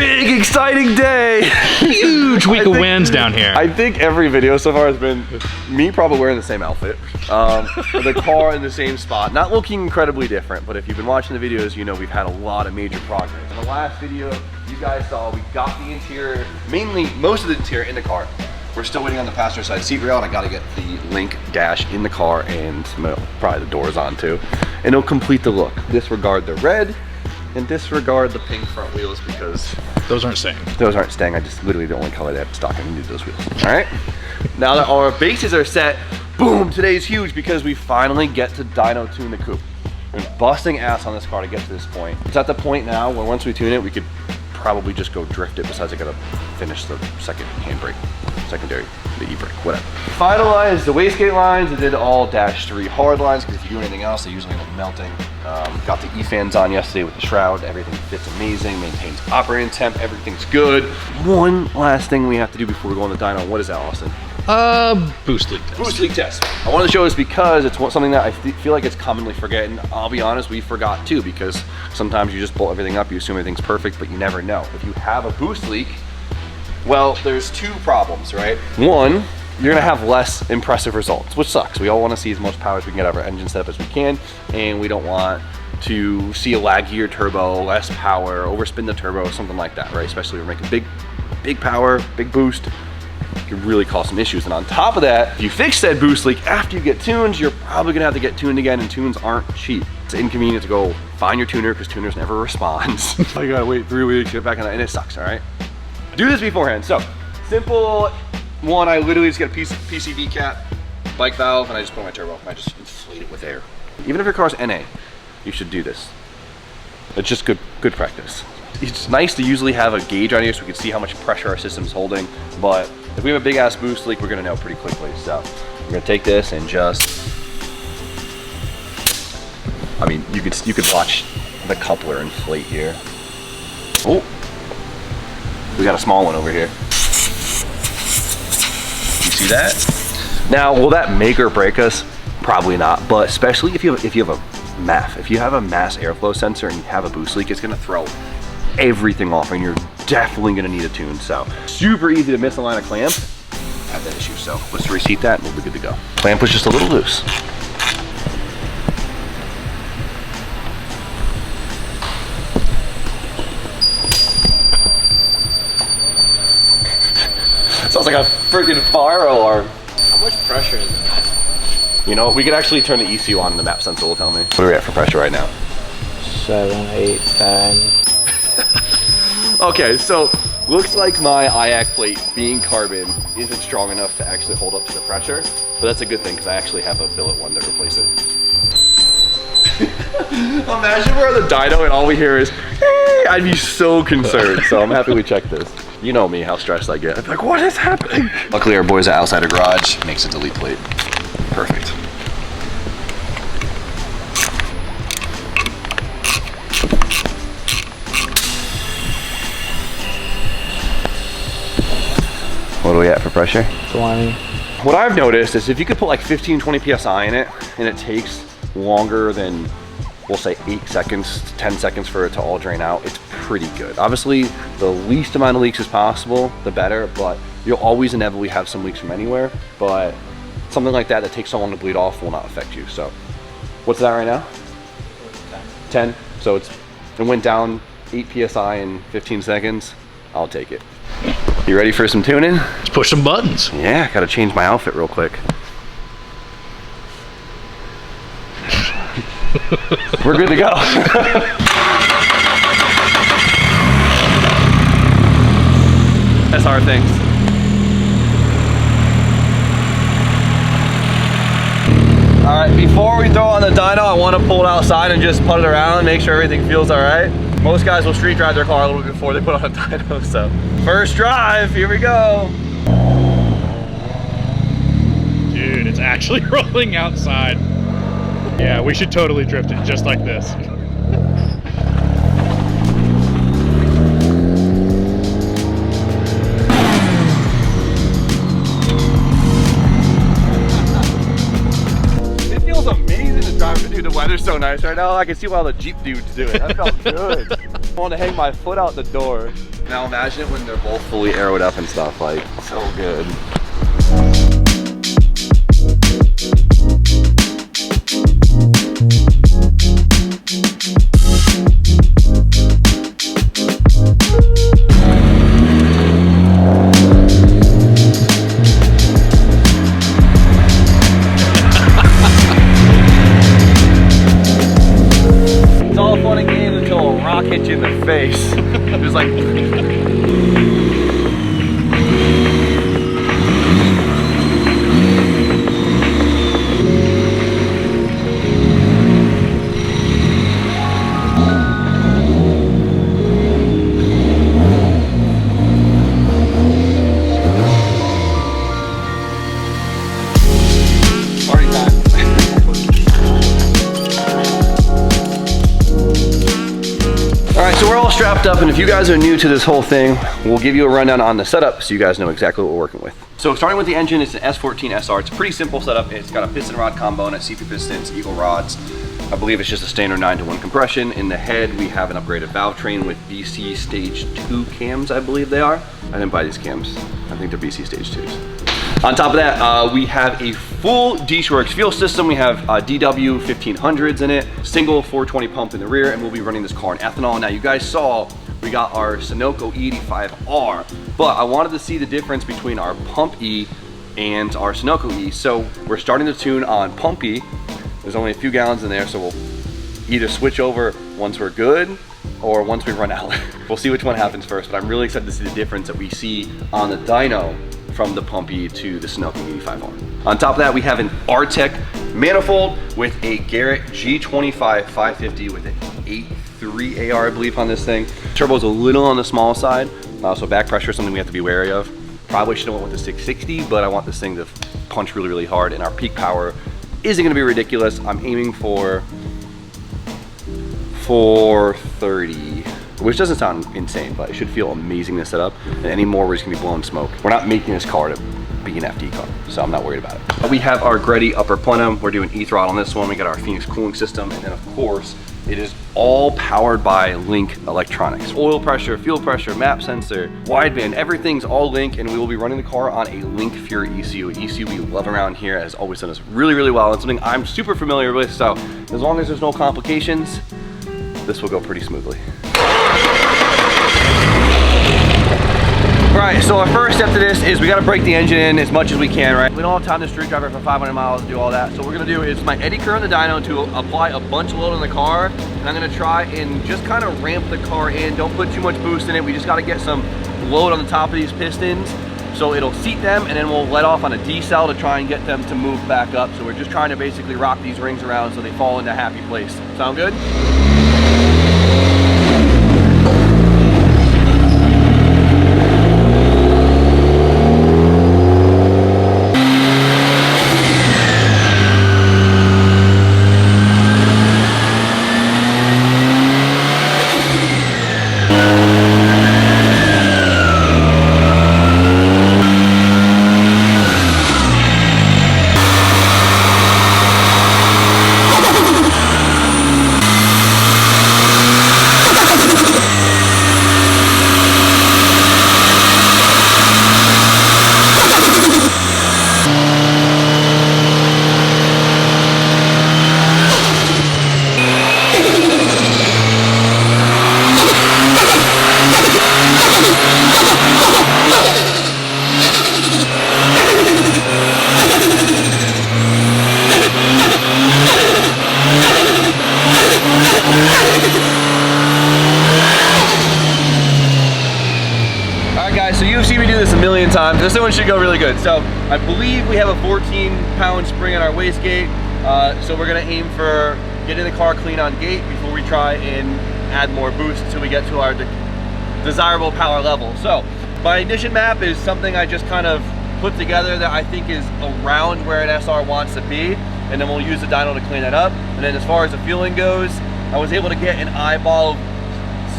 Big exciting day. Huge week of wins down here. I think every video so far has been me probably wearing the same outfit, the car in the same spot, not looking incredibly different, but if you've been watching the videos, you know we've had a lot of major progress. In the last video you guys saw, we got the interior, mainly most of the interior in the car. We're still waiting on the passenger side seat rail, and I gotta get the link dash in the car, and probably the doors on too, and it'll complete the look. Disregard the red and disregard the pink front wheels because those aren't staying. Those aren't staying. I just literally the only color they have stock. I need those wheels. All right. Now that our bases are set, boom! Today's huge because we finally get to dyno tune the coupe. We're busting ass on this car to get to this point. It's at the point now where once we tune it, we could probably just go drift it. Besides, I gotta finish the second handbrake, secondary, the e-brake, whatever. Finalized the wastegate lines. I did all -3 hard lines because if you do anything else, they usually end up melting. Got the E-fans on yesterday with the shroud. Everything fits amazing, maintains operating temp, everything's good. One last thing we have to do before we go on the dyno. What is that, Austin? Boost leak test. Boost leak test. I wanted to show this because it's something that I feel like it's commonly forgotten. I'll be honest, we forgot too, because sometimes you just bolt everything up, you assume everything's perfect, but you never know. If you have a boost leak, well, there's two problems, right? One, you're gonna have less impressive results, which sucks. We all wanna see as much power as we can get out of our engine setup as we can, and we don't want to see a laggier turbo, less power, overspin the turbo, something like that, right? Especially if we're making big power, big boost, it could really cause some issues. And on top of that, if you fix that boost leak after you get tuned, you're probably gonna have to get tuned again, and tunes aren't cheap. It's inconvenient to go find your tuner because tuners never responds. You gotta wait 3 weeks to get back on that, and it sucks, all right? Do this beforehand. So, simple one, I literally just get a PCV cap, bike valve, and I just put my turbo up and I just inflate it with air. Even if your car's NA, you should do this. It's just good practice. It's nice to usually have a gauge on here so we can see how much pressure our system's holding, but if we have a big ass boost leak, we're gonna know pretty quickly. So we're gonna take this and just, I mean, you could watch the coupler inflate here. Oh, we got a small one over here. You see that? Now, will that make or break us? Probably not, but especially if you have a MAF, if you have a mass airflow sensor and you have a boost leak, it's gonna throw everything off, and you're definitely gonna need a tune. So super easy to misalign a clamp. I have that issue, so let's reseat that and we'll be good to go. Clamp was just a little loose. Sounds like a freaking fire alarm. How much pressure is that? You know, we could actually turn the ECU on and the map sensor will tell me. What are we at for pressure right now? 7, 8, 10. Okay, so looks like my IAC plate being carbon isn't strong enough to actually hold up to the pressure, but that's a good thing because I actually have a billet one to replace it. Imagine we're on the dyno and all we hear is, hey, I'd be so concerned. So I'm happy we checked this. You know me, how stressed I get. I'd be like, what is happening? Luckily our boys at outside a garage makes a delete plate. Perfect. What are we at for pressure? 20. What I've noticed is if you could put like 15, 20 PSI in it and it takes longer than, we'll say 8 seconds, 10 seconds for it to all drain out, it's pretty good. Obviously, the least amount of leaks as possible, the better, but you'll always inevitably have some leaks from anywhere, but something like that takes so long to bleed off will not affect you. So what's that right now? 10. So it went down 8 PSI in 15 seconds. I'll take it. You ready for some tuning? Let's push some buttons. Yeah, gotta change my outfit real quick. We're good to go. SR things. All right, before we throw on the dyno, I want to pull it outside and just put it around and make sure everything feels all right. Most guys will street drive their car a little bit before they put on a dyno, so. First drive, here we go. Dude, it's actually rolling outside. Yeah, we should totally drift it just like this. It feels amazing to drive it, dude. The weather's so nice right now. I can see why all the Jeep dudes do it. That felt good. I want to hang my foot out the door. Now imagine it when they're both fully aeroed up and stuff, like, so good. It's all fun and games until a rock hits you in the face. Just like... Party time. Alright, so we're all strapped up, and if you guys are new to this whole thing, we'll give you a rundown on the setup so you guys know exactly what we're working with. So starting with the engine, it's an S13 SR. It's a pretty simple setup. It's got a piston rod combo and C3 pistons, Eagle rods. I believe it's just a standard 9-to-1 compression. In the head, we have an upgraded valve train with BC Stage 2 cams, I believe they are. I didn't buy these cams. I think they're BC Stage 2s. On top of that, we have a full D-Works fuel system. We have DW 1500s in it, single 420 pump in the rear, and we'll be running this car in ethanol. Now you guys saw we got our Sunoco E85R, but I wanted to see the difference between our Pump E and our Sunoco E. So we're starting to tune on Pump E. There's only a few gallons in there, so we'll either switch over once we're good or once we run out. We'll see which one happens first, but I'm really excited to see the difference that we see on the dyno from the Pump E to the Sunoco E85R. On top of that, we have an Artec manifold with a Garrett G25 550 with an 8.3 AR, I believe, on this thing. Turbo's a little on the small side, so back pressure is something we have to be wary of. Probably should have went with the 660, but I want this thing to punch really, really hard, and our peak power isn't gonna be ridiculous. I'm aiming for 430, which doesn't sound insane, but it should feel amazing to set up. And any more, we're just gonna be blowing smoke. We're not making this car to be an FD car, so I'm not worried about it. We have our Greddy upper plenum. We're doing E-throttle on this one. We got our Phoenix cooling system, and then of course, it is all powered by Link electronics. Oil pressure, fuel pressure, map sensor, wideband, everything's all Link, and we will be running the car on a Link Fury ECU. ECU we love around here, has always done us really, really well. It's something I'm super familiar with, so as long as there's no complications, this will go pretty smoothly. All right, so our first step to this is we gotta break the engine in as much as we can, right? We don't have time to street drive it for 500 miles to do all that. So what we're gonna do is my eddy current on the dyno to apply a bunch of load on the car, and I'm gonna try and just kind of ramp the car in. Don't put too much boost in it. We just gotta get some load on the top of these pistons so it'll seat them, and then we'll let off on a decel to try and get them to move back up. So we're just trying to basically rock these rings around so they fall into a happy place. Sound good? So you've seen me do this a million times. This one should go really good. So I believe we have a 14-pound spring on our wastegate. So we're gonna aim for getting the car clean on gate before we try and add more boost until we get to our desirable power level. So my ignition map is something I just kind of put together that I think is around where an SR wants to be, and then we'll use the dyno to clean that up. And then as far as the fueling goes, I was able to get an eyeball of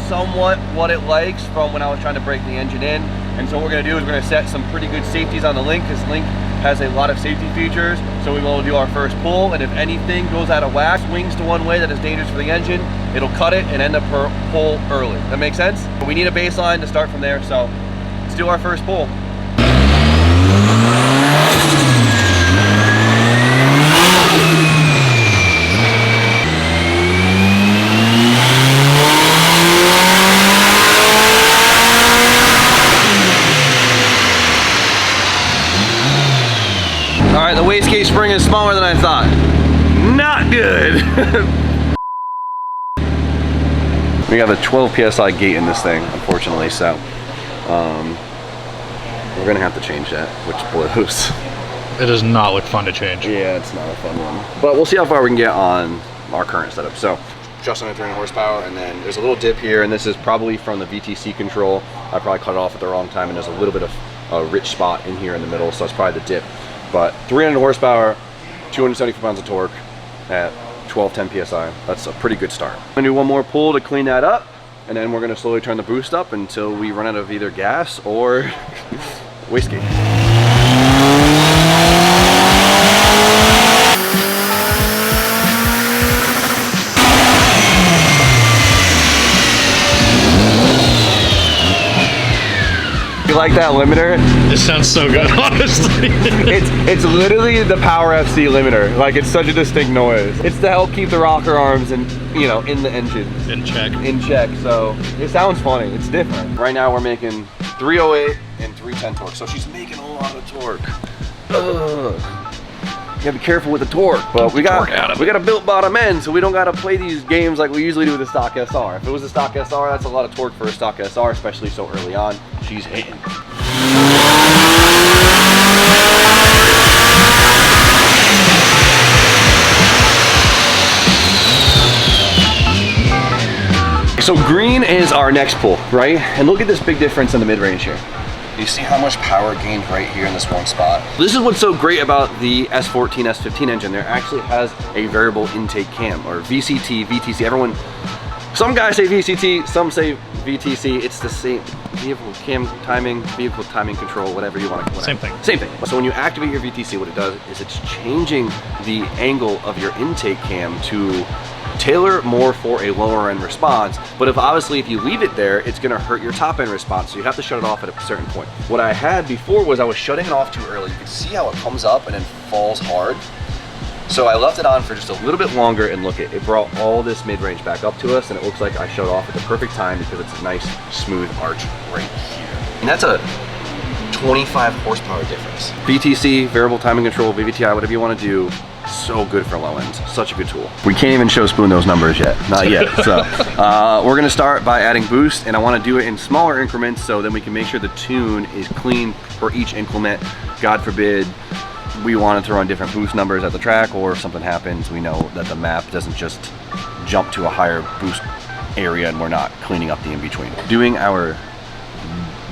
somewhat what it likes from when I was trying to break the engine in. And so what we're gonna do is we're gonna set some pretty good safeties on the Link, because Link has a lot of safety features, so we will do our first pull, and if anything goes out of whack, swings to one way that is dangerous for the engine, it'll cut it and end up per pull early. That makes sense? But we need a baseline to start from there, so let's do our first pull. All right, the wastegate spring is smaller than I thought. Not good. We have a 12 PSI gate in this thing, unfortunately, so we're gonna have to change that, which blows. It does not look fun to change. Yeah, it's not a fun one. But we'll see how far we can get on our current setup. So, just under 300 horsepower, and then there's a little dip here, and this is probably from the VTC control. I probably cut it off at the wrong time, and there's a little bit of a rich spot in here in the middle, so that's probably the dip. But 300 horsepower, 274 pounds of torque at 1210 PSI. That's a pretty good start. I'm gonna do one more pull to clean that up, and then we're gonna slowly turn the boost up until we run out of either gas or wastegate. You like that limiter? This sounds so good, honestly. It's literally the Power FC limiter. Like, it's such a distinct noise. It's to help keep the rocker arms in, you know, in the engine. In check. In check, so it sounds funny. It's different. Right now we're making 308 and 310 torque, so she's making a lot of torque. Ugh. You gotta be careful with the torque, but we got a built bottom end, so we don't gotta play these games like we usually do with the stock SR. If it was a stock SR, that's a lot of torque for a stock SR, especially so early on. She's hitting. So green is our next pull, right? And look at this big difference in the mid-range here. You see how much power gained right here in this one spot? This is what's so great about the S14, S15 engine. There actually has a variable intake cam, or VCT, VTC. Everyone, some guys say VCT, some say VTC. It's the same. Vehicle cam timing, vehicle timing control, whatever you want to call it. Same thing. Same thing. So when you activate your VTC, what it does is it's changing the angle of your intake cam to tailor more for a lower end response. But if you leave it there, it's gonna hurt your top end response. So you have to shut it off at a certain point. What I had before was I was shutting it off too early. You can see how it comes up and then falls hard. So I left it on for just a little bit longer, and look, it brought all this mid-range back up to us, and it looks like I shut off at the perfect time because it's a nice smooth arch right here. And that's a 25 horsepower difference. VTC, variable timing control, VVTI, whatever you want to do, so good for low ends. Such a good tool. We can't even show Spoon those numbers yet. Not yet. So we're gonna start by adding boost, and I want to do it in smaller increments so then we can make sure the tune is clean for each increment. God forbid we want to throw on different boost numbers at the track, or if something happens, we know that the map doesn't just jump to a higher boost area and we're not cleaning up the in-between. Doing our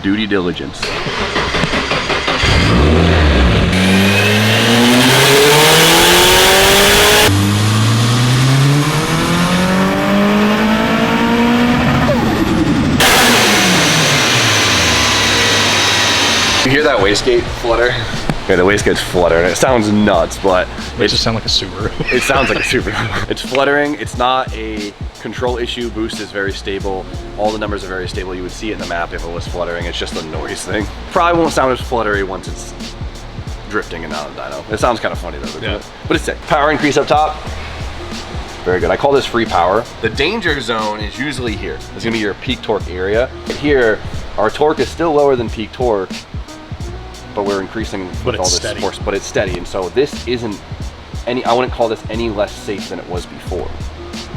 duty diligence. You hear that wastegate flutter? Okay, the wastegate's fluttering. It sounds nuts, but it just sounds like a Subaru. It sounds like a Subaru. It's fluttering. It's not a control issue. Boost is very stable. All the numbers are very stable. You would see it in the map if it was fluttering. It's just a noise thing. Probably won't sound as fluttery once it's drifting and out of dyno. It sounds kind of funny though, yeah. But it's sick. Power increase up top. Very good. I call this free power. The danger zone is usually here. It's gonna be your peak torque area. Here, our torque is still lower than peak torque, but we're increasing with all this force, but it's steady. And so this isn't I wouldn't call this any less safe than it was before.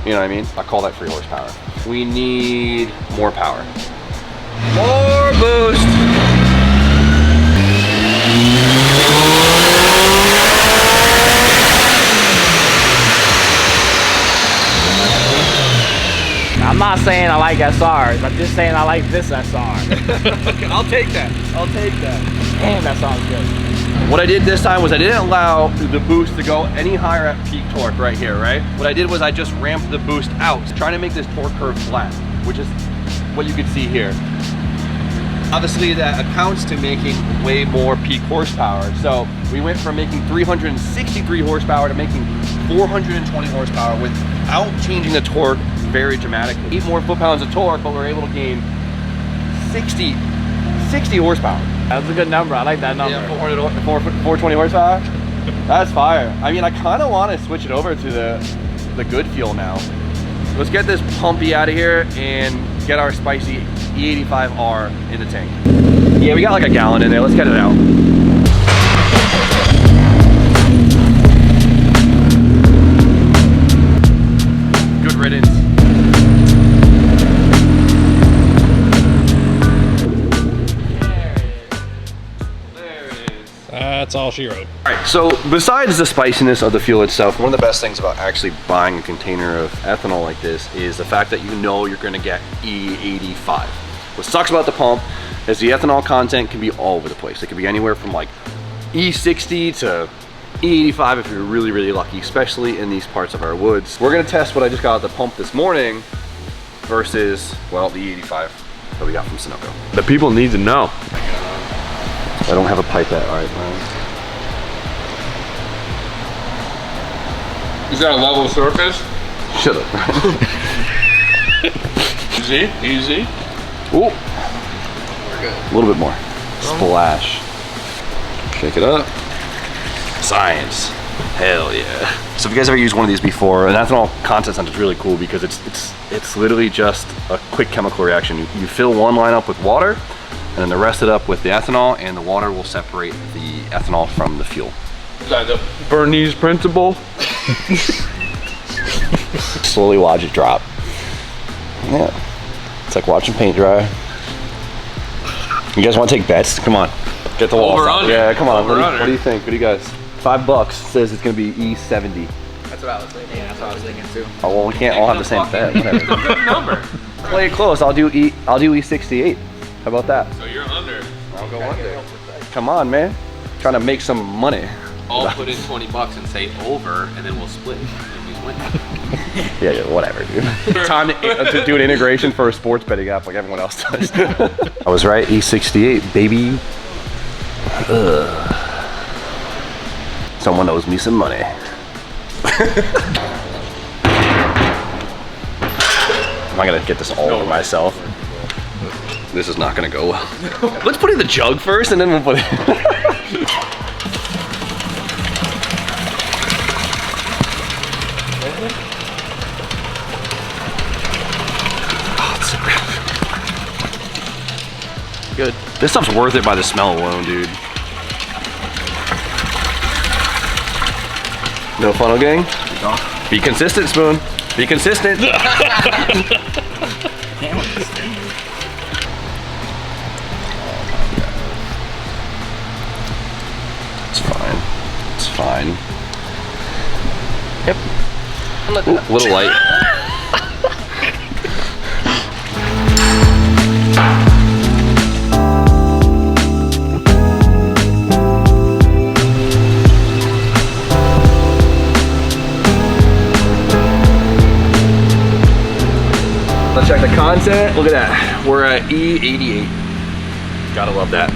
You know what I mean? I call that free horsepower. We need more power. More boost. I'm not saying I like SRs, I'm just saying I like this SR. Okay, I'll take that. I'll take that. Damn, that sounds good. What I did this time was I didn't allow the boost to go any higher at peak torque right here, right? What I did was I just ramped the boost out, trying to make this torque curve flat, which is what you can see here. Obviously that accounts to making way more peak horsepower. So we went from making 363 horsepower to making 420 horsepower without changing the torque very dramatically. 8 more foot-pounds of torque, but we're able to gain 60 horsepower. That's a good number. I like that number. Yeah, 420 horsepower. That's fire. I mean, I kind of want to switch it over to the good fuel now. Let's get this pumpy out of here and get our spicy E85R in the tank. Yeah, we got like a gallon in there. Let's get it out. Good riddance. That's all she wrote. All right, so besides the spiciness of the fuel itself, one of the best things about actually buying a container of ethanol like this is the fact that you know you're gonna get E85. What sucks about the pump is the ethanol content can be all over the place. It can be anywhere from like E60 to E85 if you're really, really lucky, especially in these parts of our woods. We're gonna test what I just got at the pump this morning versus, well, the E85 that we got from Sunoco. The people need to know. I don't have a pipette, all right, man. Is that a level surface? Shut up. Easy, easy. Ooh. We're good. A little bit more. Splash. Shake it up. Science. Hell yeah. So if you guys ever used one of these before, an ethanol content sensor is really cool because it's literally just a quick chemical reaction. You fill one line up with water, and then the rest it up with the ethanol, and the water will separate the ethanol from the fuel. Is that the Bernese principle? Slowly watch it drop. Yeah. It's like watching paint dry. You guys want to take bets? Come on. Get the wall. Over under. Yeah, come on. Over What do you think? What do you guys? $5 says it's going to be E70. That's what I was thinking. Yeah, that's what I was thinking too. Oh, well, we can't all have the same bet. Whatever. Good number. Play it close. I'll do E68. How about that? So you're under. I'll go under. Come on, man. Trying to make some money. I'll put in 20 bucks and say over, and then we'll split and who's winning. Yeah, whatever, dude. Time to do an integration for a sports betting app like everyone else does. I was right, E68, baby. Someone owes me some money. Am I gonna get this all over myself? This is not gonna go well. Let's put it in the jug first and then we'll put it. Good. This stuff's worth it by the smell alone, dude. No funnel gang? Be consistent, Spoon. Be consistent. It's fine. It's fine. Yep. Ooh, a little light. Let's check the content. Look at that. We're at E88. Gotta love that.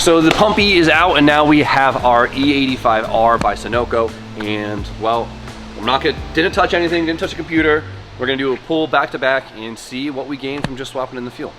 So the pump E is out, and now we have our E85R by Sunoco. And well, didn't touch anything, didn't touch the computer. We're gonna do a pull back to back and see what we gain from just swapping in the fuel.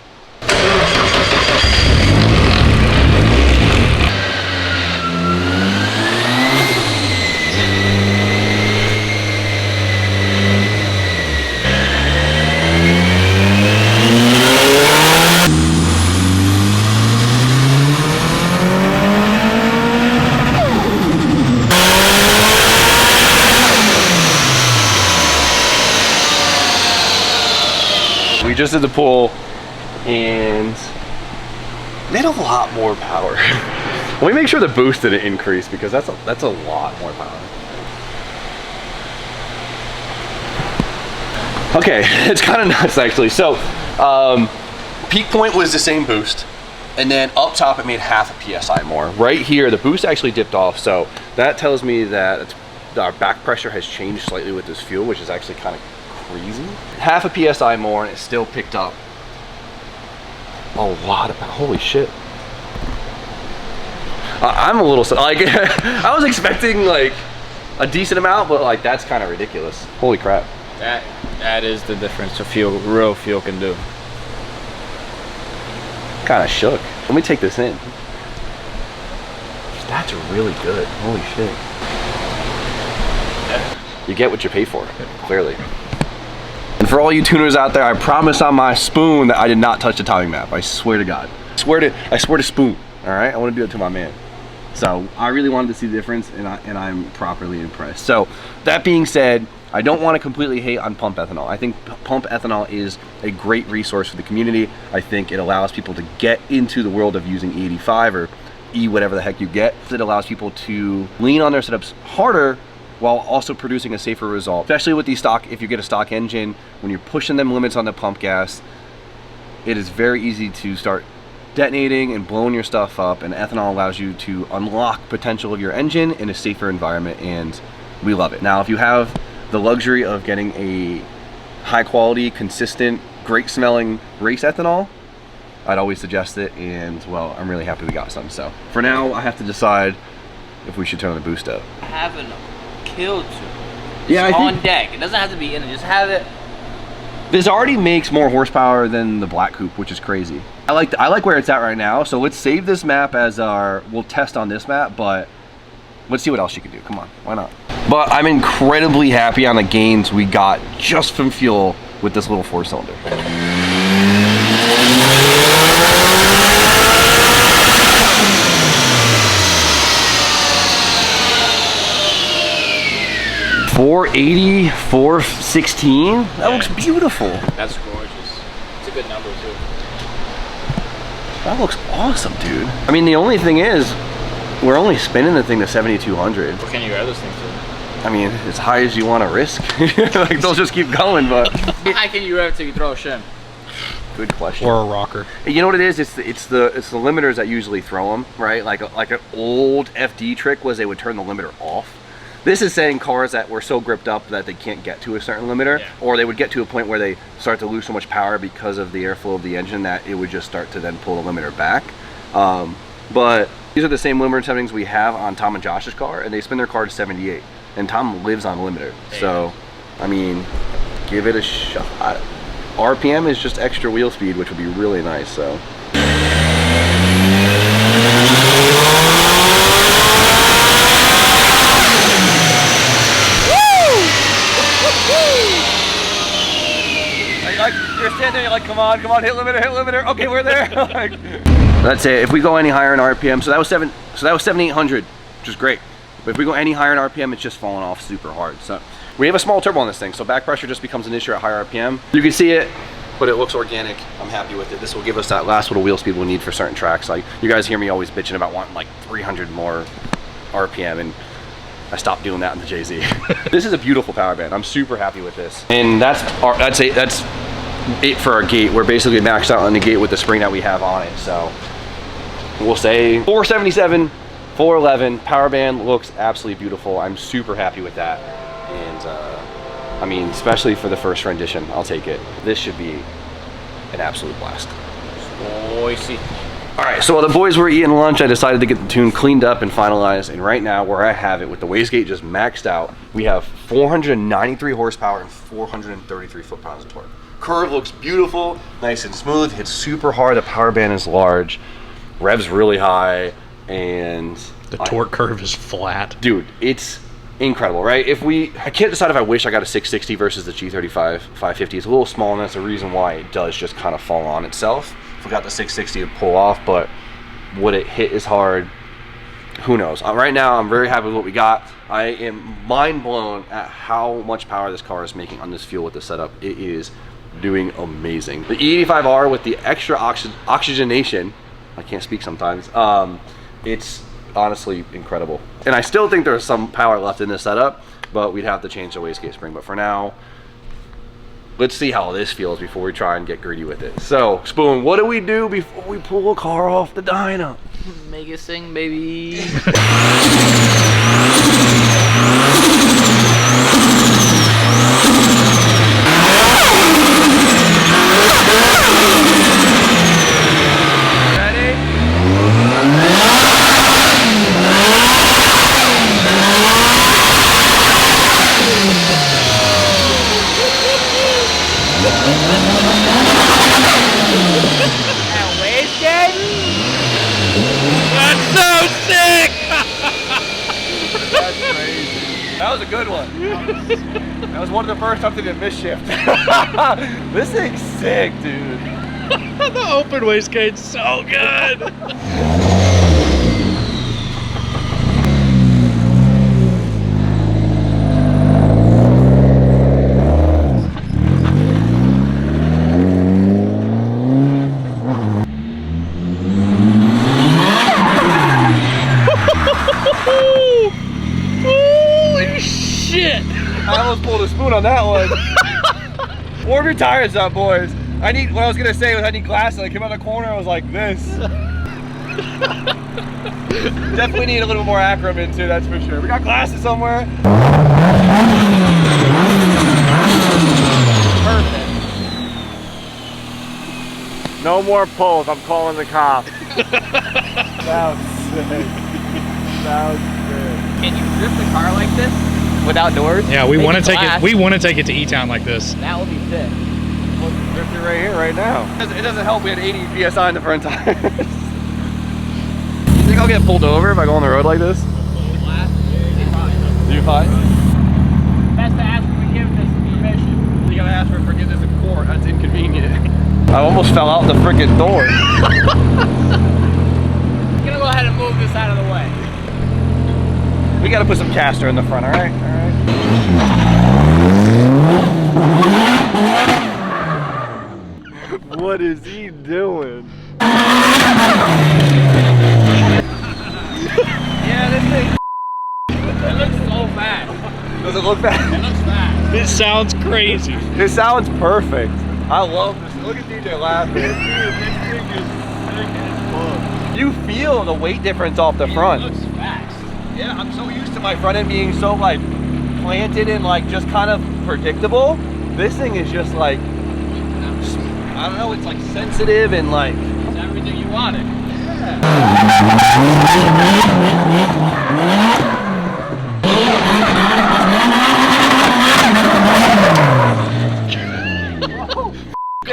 We just did the pull and made a lot more power. Let me make sure the boost didn't increase because that's a lot more power. Okay, it's kind of nuts actually. So peak point was the same boost, and then up top it made half a PSI more. Right here, the boost actually dipped off, so that tells me that our back pressure has changed slightly with this fuel, which is actually kind of crazy. Half a PSI more, and it still picked up a lot of, holy shit. I'm a little, like, I was expecting like a decent amount, but like that's kind of ridiculous. Holy crap. That is the difference real fuel can do. Kind of shook. Let me take this in. That's really good. Holy shit. You get what you pay for, clearly. And for all you tuners out there, I promise on my spoon that I did not touch the timing map. I swear to God. I swear to spoon. All right, I want to do it to my man. So I really wanted to see the difference, and I'm properly impressed. So that being said, I don't want to completely hate on pump ethanol. I think pump ethanol is a great resource for the community. I think it allows people to get into the world of using E85 or E whatever the heck you get. It allows people to lean on their setups harder while also producing a safer result. Especially with these stock, if you get a stock engine, when you're pushing them limits on the pump gas, it is very easy to start detonating and blowing your stuff up, and ethanol allows you to unlock potential of your engine in a safer environment, and we love it. Now, if you have the luxury of getting a high quality, consistent, great smelling race ethanol, I'd always suggest it, and well, I'm really happy we got some. So for now, I have to decide if we should turn the boost up. I haven't killed to. Yeah, on deck. It doesn't have to be in it. Just have it. This already makes more horsepower than the Black Coupe, which is crazy. I like where it's at right now. So let's save this map as our, we'll test on this map, but let's see what else you can do. Come on, why not? But I'm incredibly happy on the gains we got just from fuel with this little 4-cylinder. $480, $416. That looks beautiful. That's gorgeous. It's a good number too. That looks awesome, dude. I mean, the only thing is, we're only spinning the thing to 7,200. What can you add this thing to? I mean, as high as you want to risk. Like, they'll just keep going, but. How high can you rev till you throw a shim? Good question. Or a rocker. You know what it is? It's the limiters that usually throw them, right? Like an old FD trick was they would turn the limiter off. This is saying cars that were so gripped up that they can't get to a certain limiter, or they would get to a point where they start to lose so much power because of the airflow of the engine that it would just start to then pull the limiter back. But these are the same limiter settings we have on Tom and Josh's car, and they spin their car to 78. And Tom lives on limiter. So, I mean, give it a shot. RPM is just extra wheel speed, which would be really nice, so. You're standing there, you're like, come on, hit limiter, okay, we're there. Like, that's it. If we go any higher in RPM, so that was 7,800, which is great. But if we go any higher in RPM, it's just falling off super hard. So we have a small turbo on this thing, so back pressure just becomes an issue at higher RPM. You can see it, but it looks organic. I'm happy with it. This will give us that last little wheel speed we'll need for certain tracks. Like, you guys hear me always bitching about wanting like 300 more RPM, and I stopped doing that in the JZ. This is a beautiful power band. I'm super happy with this. And that's it for our gate. We're basically maxed out on the gate with the spring that we have on it. So we'll say 477, 411. Power band looks absolutely beautiful. I'm super happy with that. And I mean, especially for the first rendition, I'll take it. This should be an absolute blast. Spicy. All right, so while the boys were eating lunch, I decided to get the tune cleaned up and finalized. And right now, where I have it with the wastegate just maxed out, we have 493 horsepower and 433 foot-pounds of torque. Curve looks beautiful, nice and smooth, hits super hard, the power band is large, revs really high, and the torque curve is flat. Dude, it's incredible, right? I can't decide if I wish I got a 660 versus the G35 550. It's a little small, and that's the reason why it does just kind of fall on itself. If we got the 660, it'd pull off, but would it hit as hard? Who knows? Right now, I'm very happy with what we got. I am mind blown at how much power this car is making on this fuel with the setup. It is doing amazing. The E85R with the extra oxygenation, I can't speak sometimes, it's honestly incredible. And I still think there's some power left in this setup, but we'd have to change the wastegate spring. But for now, let's see how this feels before we try and get greedy with it. So, Spoon, what do we do before we pull a car off the dyno? Make it sing, baby. That's so sick! That's crazy. That was a good one. That was one of the first times I did miss-shift. This thing's sick, dude. The open wastegate's so good. Holy shit! I almost pulled a spoon on that one. Warm your tires up, boys. What I was gonna say was I need glasses. I came out of the corner, I was like this. Definitely need a little more acronym too, that's for sure. We got glasses somewhere. Perfect. No more pulls. I'm calling the cops. Sounds sick. Sounds good. Can you drift the car like this without doors? Yeah, we Maybe want to take glass. it. We want to take it to E-Town like this. That would be sick. We'll drift it right here, right now. It doesn't help we had 80 PSI in the front tires. You think I'll get pulled over if I go on the road like this? You fine? Best to ask for forgiveness and permission. You gotta ask for forgiveness in court. That's inconvenient. I almost fell out the freaking door. I'm gonna go ahead and move this out of the way. We gotta put some caster in the front, all right? All right. What is he doing? Yeah, this thing. It looks so fast. Does it look bad? It looks fast. This sounds crazy. It sounds perfect. I love this. Look at DJ laughing. Dude, this thing is sick as fuck. You feel the weight difference off the front. It looks fast. Yeah, I'm so used to my front end being so like planted and like just kind of predictable. This thing is just like, I don't know, it's like sensitive and like. It's everything you wanted.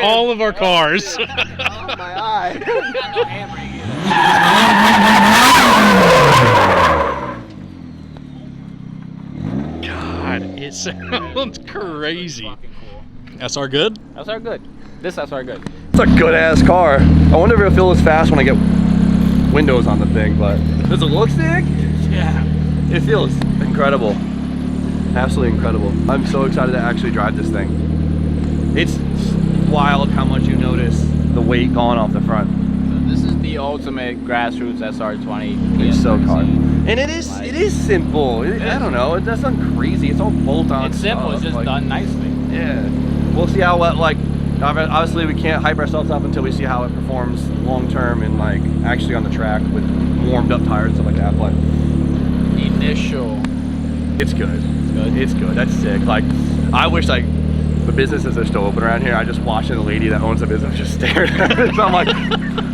All of our cars. Oh, my eye. Got no handbrake either. God, it sounds crazy. SR good? SR good. This SR good. It's a good ass car. I wonder if it'll feel as fast when I get windows on the thing, but does it look sick? Yeah. It feels incredible. Absolutely incredible. I'm so excited to actually drive this thing. It's wild how much you notice the weight going off the front. So this is the ultimate grassroots SR20. It's so car. PS13. And it is simple. I don't know, that's not crazy. It's all bolt-on It's simple, it's stuff, just like, done nicely. Yeah. We'll see how like obviously we can't hype ourselves up until we see how it performs long term and like actually on the track with warmed up tires and stuff like that, but Initial. it's good. It's good. It's good. That's sick. Like I wish like the businesses are still open around here. I just watched the lady that owns the business just stared at it. So I'm like,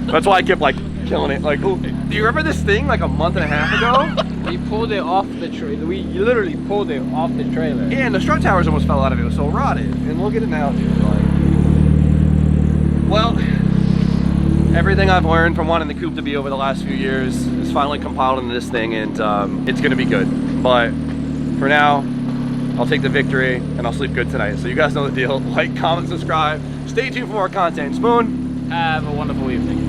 that's why I kept like killing it. Like, oh, do you remember this thing like a month and a half ago? We pulled it off the trailer. We literally pulled it off the trailer. Yeah, and the strut towers almost fell out of it. It was so rotted. And look at it now, dude. Like, well, everything I've learned from wanting the coupe to be over the last few years is finally compiled into this thing, and it's gonna be good. But for now, I'll take the victory and I'll sleep good tonight. So you guys know the deal. Like, comment, subscribe. Stay tuned for more content. Spoon. Have a wonderful evening.